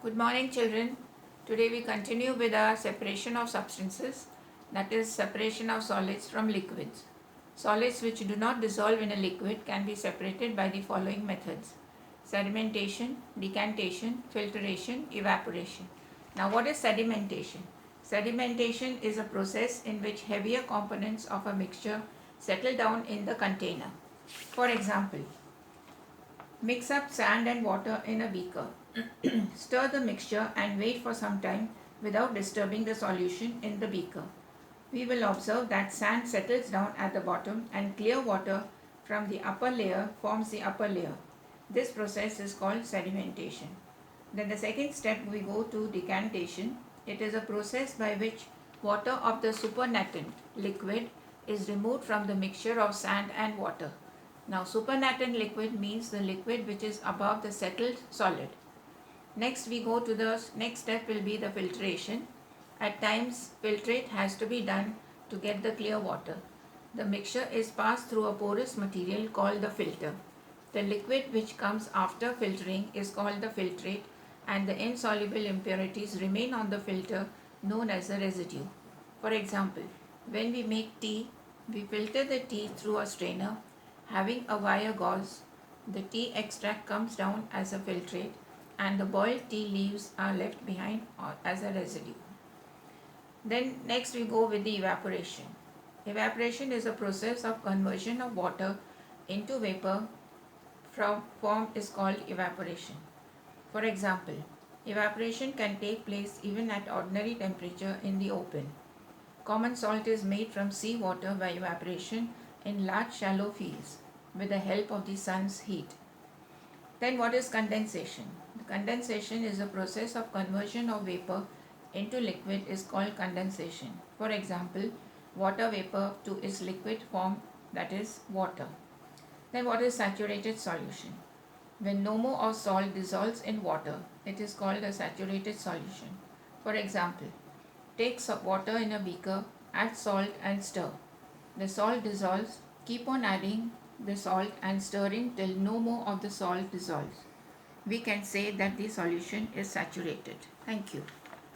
Good morning, children. Today we continue with our separation of substances, that is, separation of solids from liquids. Solids which do not dissolve in a liquid can be separated by the following methods: sedimentation, decantation, filtration, evaporation. Now, what is sedimentation? Sedimentation is a process in which heavier components of a mixture settle down in the container. For example, mix up sand and water in a beaker. Stir the mixture and wait for some time without disturbing the solution in the beaker. We will observe that sand settles down at the bottom and clear water from the upper layer forms the upper layer. This process is called sedimentation. Then the second step we go to decantation. It is a process by which water of the supernatant liquid is removed from the mixture of sand and water. Now, supernatant liquid means the liquid which is above the settled solid. Next, we go to the next step will be the filtration. At times, filtrate has to be done to get the clear water. The mixture is passed through a porous material called the filter. The liquid which comes after filtering is called the filtrate, and the insoluble impurities remain on the filter, known as the residue. For example, when we make tea, we filter the tea through a strainer having a wire gauze. The tea extract comes down as a filtrate, and the boiled tea leaves are left behind as a residue. Then next we go with the evaporation. Evaporation is a process of conversion of water into vapor. Form is called evaporation. For example, evaporation can take place even at ordinary temperature in the open. Common salt is made from sea water by evaporation in large shallow fields with the help of the sun's heat. Then what is condensation? The condensation is a process of conversion of vapor into liquid is called condensation. For example, water vapor to its liquid form, that is water. Then what is saturated solution? When no more of salt dissolves in water, it is called a saturated solution. For example, take water in a beaker, add salt and stir. The salt dissolves, keep on adding the salt and stirring till no more of the salt dissolves. We can say that the solution is saturated. Thank you.